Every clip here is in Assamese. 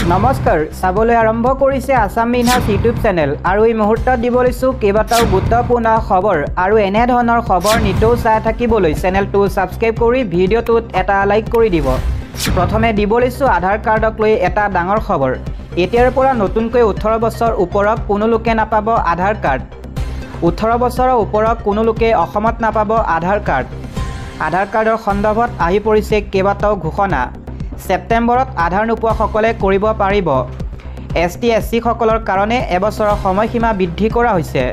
নমস্কাৰ চাবলৈ আৰম্ভ কৰিছে আসাম মিনহাজ ইউটিউব চেনেল আৰু এই মুহূৰ্তত দিব লৈছোঁ কেইবাটাও গুৰুত্বপূৰ্ণ খবৰ আৰু এনে ধৰণৰ খবৰ নিতৌ চাই থাকিবলৈ চেনেলটো ছাবস্ক্ৰাইব কৰি ভিডিঅ'টোত এটা লাইক কৰি দিব। প্ৰথমে দিব লৈছোঁ আধাৰ কাৰ্ডক লৈ এটা ডাঙৰ খবৰ। এতিয়াৰ পৰা নতুনকৈ 18 বছৰ ওপৰত কোনো লোকে নাপাব আধাৰ কাৰ্ড। 18 বছৰৰ ওপৰত কোনো লোকে অসমত নাপাব আধাৰ কাৰ্ড। আধাৰ কাৰ্ডৰ সন্দৰ্ভত আহি পৰিছে কেইবাটাও ঘোষণা। ছেপ্টেম্বৰত আধাৰ নোপোৱাসকলে কৰিব পাৰিব। ST SC সকলৰ কাৰণে এবছৰৰ সময়সীমা বৃদ্ধি কৰা হৈছে।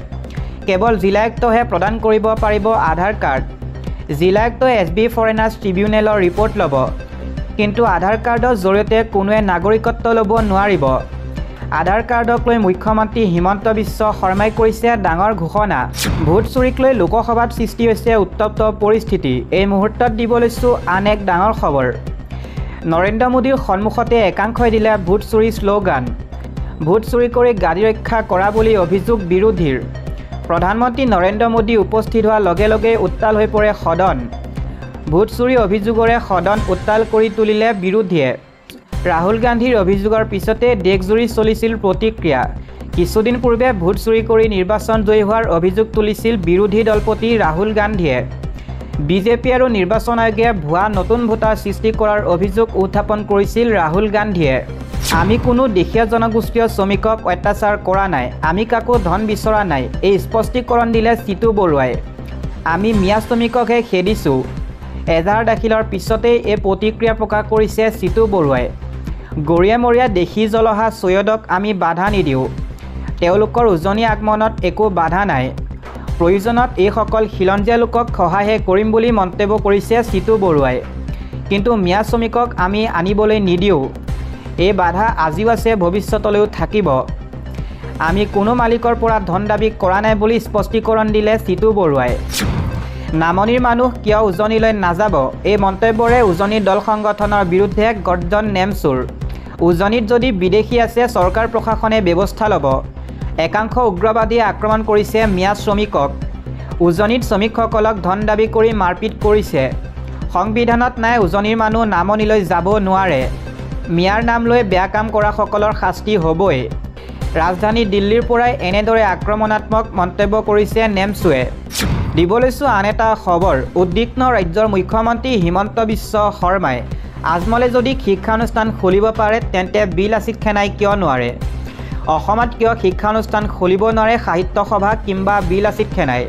কেৱল জিলায়ুক্তহে প্ৰদান কৰিব পাৰিব আধাৰ কাৰ্ড। জিলায়ুক্তই SB ফৰেনাৰ্ছ ট্ৰিবিউনেলৰ ৰিপৰ্ট ল'ব, কিন্তু আধাৰ কাৰ্ডৰ জৰিয়তে কোনোৱে নাগৰিকত্ব ল'ব নোৱাৰিব। আধাৰ কাৰ্ডক লৈ মুখ্যমন্ত্ৰী হিমন্ত বিশ্ব শৰ্মাই কৰিছে ডাঙৰ ঘোষণা। ভোট চুৰিক লৈ লোকসভাত সৃষ্টি হৈছে উত্তপ্ত পৰিস্থিতি। এই মুহূৰ্তত দিব লৈছোঁ আন এক ডাঙৰ খবৰ। নৰেন্দ্ৰ মোদীৰ সন্মুখতে একাংশই দিলে ভোট চুৰি শ্লোগান। ভোট চুৰি কৰি গাড়ী ৰক্ষা কৰা বুলি অভিযোগ বিৰোধীৰ। প্ৰধানমন্ত্ৰী নৰেন্দ্ৰ মোদী উপস্থিত হোৱাৰ লগে লগে উত্তাল হৈ পৰে সদন। ভোট চুৰি অভিযোগৰে সদন উত্তাল কৰি তুলিলে বিৰোধীয়ে। ৰাহুল গান্ধীৰ অভিযোগৰ পিছতে দেশজুৰি চলিছিল প্ৰতিক্ৰিয়া। কিছুদিন পূৰ্বে ভোট চুৰি কৰি নিৰ্বাচন জয়ী হোৱাৰ অভিযোগ তুলিছিল বিৰোধী দলপতি ৰাহুল গান্ধীয়ে। বিজেপি আৰু নিৰ্বাচন আয়োগে ভুৱা নতুন ভোটাৰ সৃষ্টি কৰাৰ অভিযোগ উত্থাপন কৰিছিল ৰাহুল গান্ধীয়ে। আমি কোনো দেশীয় জনগোষ্ঠীয় শ্ৰমিকক অত্যাচাৰ কৰা নাই, আমি কাকো ধন বিচৰা নাই, এই স্পষ্টীকৰণ দিলে জিতু বৰুৱাই। আমি মিয়া শ্ৰমিককহে খেদিছোঁ। এজাহাৰ দাখিলৰ পিছতেই এই প্ৰতিক্ৰিয়া প্ৰকাশ কৰিছে জিতু বৰুৱাই। গৰিয়া মৰিয়া দেশী জলহা চৈয়দক আমি বাধা নিদিওঁ। তেওঁলোকৰ উজনি আগমনত একো বাধা নাই। প্ৰয়োজনত এইসকল খিলঞ্জীয়া লোকক সহায়হে কৰিম বুলি মন্তব্য কৰিছে জিতু বৰুৱাই। কিন্তু মিয়া শ্ৰমিকক আমি আনিবলৈ নিদিওঁ। এই বাধা আজিও আছে, ভৱিষ্যতলৈও থাকিব। আমি কোনো মালিকৰ পৰা ধন দাবী কৰা নাই বুলি স্পষ্টীকৰণ দিলে জিতু বৰুৱাই। নামনিৰ মানুহ কিয় উজনিলৈ নাযাব, এই মন্তব্যৰে উজনিৰ দল সংগঠনৰ বিৰুদ্ধে গৰ্জন নেমচুৰ। উজনিত যদি বিদেশী আছে চৰকাৰ প্ৰশাসনে ব্যৱস্থা ল'ব। একাংশ উগ্ৰবাদীয়ে আক্ৰমণ কৰিছে মিয়া শ্ৰমিকক। উজনিত শ্ৰমিকসকলক ধন দাবী কৰি মাৰপিট কৰিছে। সংবিধানত নাই উজনিৰ মানুহ নামনিলৈ যাব নোৱাৰে। মিয়াৰ নাম লৈ বেয়া কাম কৰাসকলৰ শাস্তি হ'বই। ৰাজধানী দিল্লীৰ পৰাই এনেদৰে আক্ৰমণাত্মক মন্তব্য কৰিছে নেমচুৱে। দিব লৈছোঁ আন এটা খবৰ। উদ্বিগ্ন ৰাজ্যৰ মুখ্যমন্ত্ৰী হিমন্ত বিশ্ব শৰ্মাই। আজমলে যদি শিক্ষানুষ্ঠান খুলিব পাৰে তেন্তে বি লাচিত সেনাই কিয় নোৱাৰে? অসমত কিয় শিক্ষানুষ্ঠান খুলিব নোৱাৰে সাহিত্য সভা কিংবা বি লাচিত সেনাই?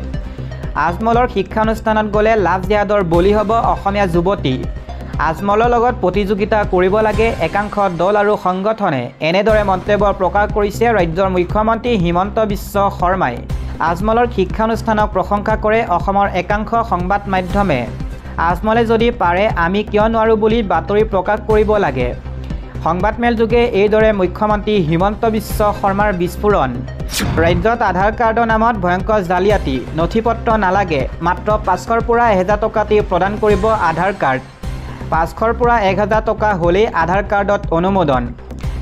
আজমলৰ শিক্ষানুষ্ঠানত গ'লে লাভ জিহাদৰ বলি হ'ব অসমীয়া যুৱতী। আজমলৰ লগত প্ৰতিযোগিতা কৰিব লাগে একাংশ দল আৰু সংগঠনে। এনেদৰে মন্তব্য প্ৰকাশ কৰিছে ৰাজ্যৰ মুখ্যমন্ত্ৰী হিমন্ত বিশ্ব শৰ্মাই। আজমলৰ শিক্ষানুষ্ঠানক প্ৰশংসা কৰে অসমৰ একাংশ সংবাদ মাধ্যমে। আজমলে যদি পাৰে আমি কিয় নোৱাৰোঁ বুলি বাতৰি প্ৰকাশ কৰিব লাগে। সংবাদমেলযোগে এইদৰে মুখ্যমন্ত্ৰী হিমন্ত বিশ্ব শৰ্মাৰ বিস্ফোৰণ। ৰাজ্যত আধাৰ কাৰ্ডৰ নামত ভয়ংকৰ জালিয়াতি। নথি পত্ৰ নালাগে, মাত্ৰ 500ৰ পৰা 1000 টকাতেই প্ৰদান কৰিব আধাৰ কাৰ্ড। 500ৰ পৰা 1000 টকা হ'লেই আধাৰ কাৰ্ডত অনুমোদন।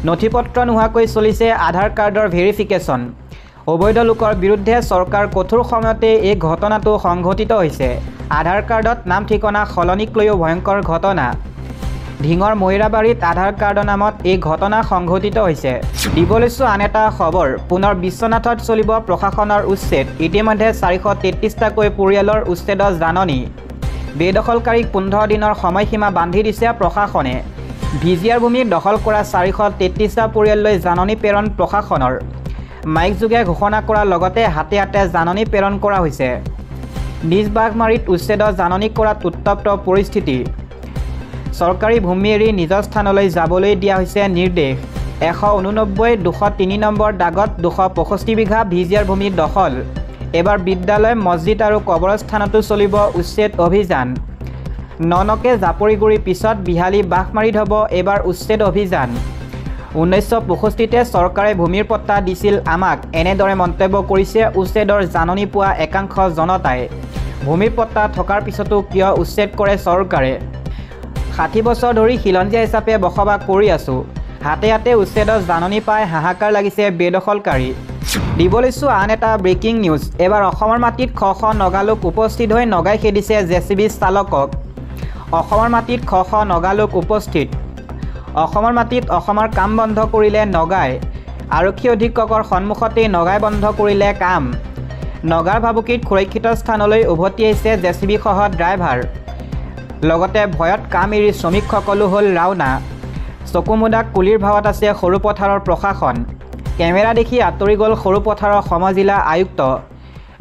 নথি পত্ৰ নোহোৱাকৈ চলিছে আধাৰ কাৰ্ডৰ ভেৰিফিকেশ্যন। অবৈধ লোকৰ বিৰুদ্ধে চৰকাৰ কঠোৰ সময়তে এই ঘটনাটো সংঘটিত হৈছে। আধাৰ কাৰ্ডত নাম ঠিকনা সলনিক লৈও ভয়ংকৰ ঘটনা। ঢিঙৰ মৈৰাবাৰীত আধাৰ কাৰ্ডৰ নামত এই ঘটনা সংঘটিত হৈছে। দিব লৈছোঁ আন এটা খবৰ। পুনৰ বিশ্বনাথত চলিব প্ৰশাসনৰ উচ্ছেদ। ইতিমধ্যে 433টাকৈ পৰিয়ালৰ উচ্ছেদৰ জাননী। বেদখলকাৰীক 15 দিনৰ সময়সীমা বান্ধি দিছে প্ৰশাসনে। ভিজিয়াৰ ভূমি দখল কৰা 433টা পৰিয়াললৈ জাননী প্ৰেৰণ প্ৰশাসনৰ। মাইকযোগে ঘোষণা কৰাৰ লগতে হাতে হাতে জাননী প্ৰেৰণ কৰা হৈছে। নিজ বাঘমাৰীত উচ্ছেদৰ জাননী কৰাত উত্তপ্ত পৰিস্থিতি। চৰকাৰী ভূমি এৰি নিজৰ স্থানলৈ যাবলৈ দিয়া হৈছে নিৰ্দেশ। 189-203 নম্বৰ দাগত 265 বিঘা ভিজিয়াৰ ভূমি দখল। এবাৰ বিদ্যালয়, মছজিদ আৰু কবৰস্থানতো চলিব উচ্ছেদ অভিযান। ননকে জাপৰিগুৰিৰ পিছত বিহালী বাঘমাৰীত হ'ব এবাৰ উচ্ছেদ অভিযান। 1965তে চৰকাৰে ভূমিৰ পট্টা দিছিল আমাক, এনেদৰে মন্তব্য কৰিছে উচ্ছেদৰ জাননী পোৱা একাংশ জনতাই। ভূমিৰ পট্টা থকাৰ পিছতো কিয় উচ্ছেদ কৰে চৰকাৰে? 60 বছৰ ধৰি খিলঞ্জীয়া হিচাপে বসবাস কৰি আছোঁ। হাতে হাতে উচ্ছেদৰ জাননী পাই হাহাকাৰ লাগিছে বেদখলকাৰী। দিব লৈছোঁ আন এটা ব্ৰেকিং নিউজ। এবাৰ অসমৰ মাটিত শ শ নগালোক উপস্থিত হৈ নগাই খেদিছে JCB চালকক। অসমৰ মাটিত শ শ নগালোক উপস্থিত। অসমৰ মাটিত অসমৰ কাম বন্ধ কৰিলে নগাই আৰক্ষী অধীক্ষকৰ সন্মুখতেই নগাই বন্ধ কৰিলে কাম নগাৰ ভাবুকিত সুৰক্ষিত স্থানলৈ উভতি আহিছে জেচিবি সহ ড্ৰাইভাৰ লগতে ভয়ত কাম এৰি শ্ৰমিকসকলো হ'ল ৰাওনা চকুমুদাক কুলিৰ ভাৱত আছে সৰু পথাৰৰ প্ৰশাসন কেমেৰা দেখি আঁতৰি গ'ল সৰু পথাৰৰ সমজিলা আয়ুক্ত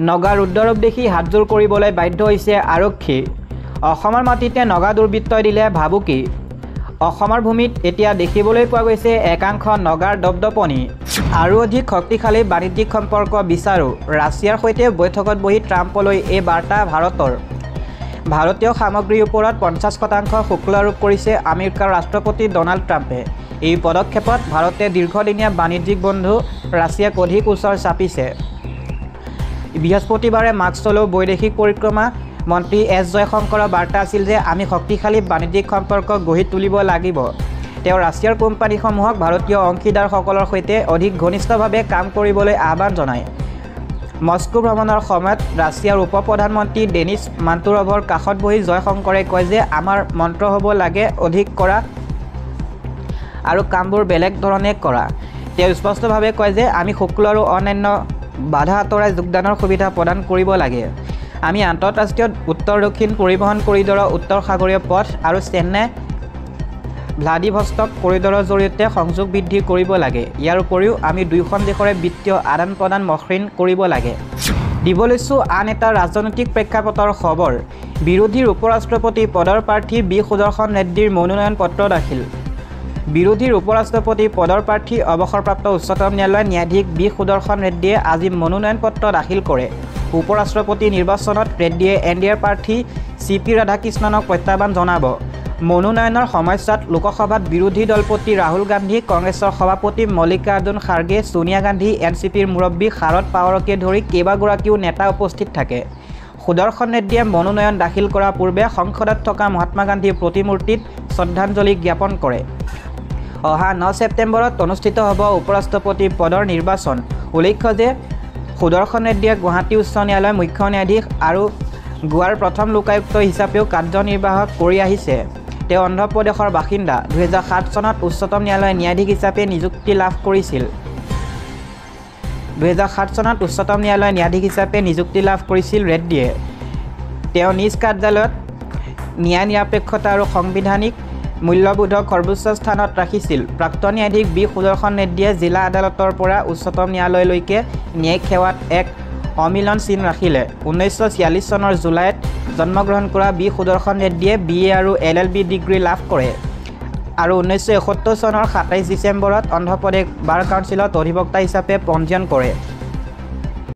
নগাৰ উদ্ৰৰূপ দেখি হাতজোৰ কৰিবলৈ বাধ্য হৈছে আৰক্ষী অসমৰ মাটিতে নগা দুৰ্বৃত্তই দিলে ভাবুকি অসমৰ ভূমিত এতিয়া দেখিবলৈ পোৱা গৈছে একাংশ নগাৰ দপদপনি আৰু অধিক শক্তিশালী বাণিজ্যিক সম্পৰ্ক বিচাৰো ৰাছিয়াৰ সৈতে বৈঠকত বহি ট্ৰাম্পলৈ এই বাৰ্তা ভাৰতীয় সামগ্ৰীৰ ওপৰত 50% শুল্ক আৰোপ কৰিছে আমেৰিকাৰ ৰাষ্ট্ৰপতি ডনাল্ড ট্ৰাম্পে এই পদক্ষেপত ভাৰতে দীৰ্ঘদিনীয়া বাণিজ্যিক বন্ধু ৰাছিয়াক অধিক ওচৰ চাপিছে বৃহস্পতিবাৰে মাস্কোলৈ বৈদেশিক পৰিক্ৰমা মন্ত্ৰী এছ জয়শংকৰৰ বাৰ্তা আছিল যে আমি শক্তিশালী বাণিজ্যিক সম্পৰ্ক গঢ়ি তুলিব লাগিব তেওঁ ৰাছিয়াৰ কোম্পানীসমূহক ভাৰতীয় অংশীদাৰসকলৰ সৈতে অধিক ঘনিষ্ঠভাৱে কাম কৰিবলৈ আহ্বান জনায় মস্কো ভ্ৰমণৰ সময়ত ৰাছিয়াৰ উপ প্ৰধানমন্ত্ৰী ডেনিছ মান্তুৰভৰ কাষত বহি জয়শংকৰে কয় যে আমাৰ মন্ত্ৰ হ'ব লাগে অধিক কৰা আৰু কামবোৰ বেলেগ ধৰণে কৰা তেওঁ স্পষ্টভাৱে কয় যে আমি শুল্ক আৰু অন্যান্য বাধা আঁতৰাই যোগদানৰ সুবিধা প্ৰদান কৰিব লাগে আমি আন্তঃৰাষ্ট্ৰীয় উত্তৰ দক্ষিণ পৰিবহণ কৰিডৰৰ উত্তৰ সাগৰীয় পথ আৰু চেন্নাই ভ্লাদিভষ্টক কৰিডৰৰ জৰিয়তে সংযোগ বৃদ্ধি কৰিব লাগে ইয়াৰ উপৰিও আমি দুয়োখন দেশৰে বিত্তীয় আদান প্ৰদান মসৃণ কৰিব লাগে দিব লৈছোঁ আন এটা ৰাজনৈতিক প্ৰেক্ষাপটৰ খবৰ বিৰোধীৰ উপৰাষ্ট্ৰপতি পদৰ প্ৰাৰ্থী বি সুদৰ্শন ৰেড্ডীৰ মনোনয়ন পত্ৰ দাখিল বিৰোধীৰ উপৰাষ্ট্ৰপতি পদৰ প্ৰাৰ্থী অৱসৰপ্ৰাপ্ত উচ্চতম ন্যায়ালয়ৰ ন্যায়াধীশ বি সুদৰ্শন ৰেড্ডীয়ে আজি মনোনয়ন পত্ৰ দাখিল কৰে উপৰাষ্ট্ৰপতি নিৰ্বাচনত ৰেড্ডীয়ে এনডিএৰ প্ৰাৰ্থী CP ৰাধাকৃষ্ণনক প্ৰত্যাহ্বান জনাব মনোনয়নৰ সময়ছোৱাত লোকসভাত বিৰোধী দলপতি ৰাহুল গান্ধী কংগ্ৰেছৰ সভাপতি মল্লিকাৰ্জুন খাৰ্গে সোনিয়া গান্ধী NCPৰ মুৰব্বী শাৰদ পাৱাৰকে ধৰি কেইবাগৰাকীও নেতা উপস্থিত থাকে সুদৰ্শন ৰেড্ডীয়ে মনোনয়ন দাখিল কৰাৰ পূৰ্বে সংসদত থকা মহাত্মা গান্ধীৰ প্ৰতিমূৰ্তিত শ্ৰদ্ধাঞ্জলি জ্ঞাপন কৰে অহা 9 ছেপ্টেম্বৰত অনুষ্ঠিত হ'ব উপৰাষ্ট্ৰপতি পদৰ নিৰ্বাচন উল্লেখ্য যে সুদৰ্শন ৰেড্ডীয়ে গুৱাহাটী উচ্চ ন্যায়ালয়ৰ মুখ্য ন্যায়াধীশ আৰু গোৱাৰ প্ৰথম লোকায়ুক্ত হিচাপেও কাৰ্যনিৰ্বাহ কৰি আহিছে তেওঁ অন্ধ্ৰপ্ৰদেশৰ বাসিন্দা 2007 চনত উচ্চতম ন্যায়ালয়ৰ ন্যায়াধীশ হিচাপে নিযুক্তি লাভ কৰিছিল 2007 চনত উচ্চতম ন্যায়ালয়ৰ ন্যায়াধীশ হিচাপে নিযুক্তি লাভ কৰিছিল ৰেড্ডীয়ে তেওঁ নিজ কাৰ্যালয়ত ন্যায় নিৰপেক্ষতা আৰু সাংবিধানিক মূল্যবোধক সৰ্বোচ্চ স্থানত ৰাখিছিল প্ৰাক্তন ন্যায়াধীশ বি সুদৰ্শন ৰেড্ডীয়ে জিলা আদালতৰ পৰা উচ্চতম ন্যায়ালয়লৈকে ন্যায়িক সেৱাত এক অমিলন চিন ৰাখিলে 1946 চনৰ জুলাইত জন্মগ্ৰহণ কৰা বি সুদৰ্শন ৰেড্ডীয়ে BA আৰু LLB ডিগ্ৰী লাভ কৰে আৰু 1971 চনৰ 27 ডিচেম্বৰত অন্ধ্ৰপ্ৰদেশ বাৰ কাউন্সিলত অধিবক্তা হিচাপে পঞ্জীয়ন কৰে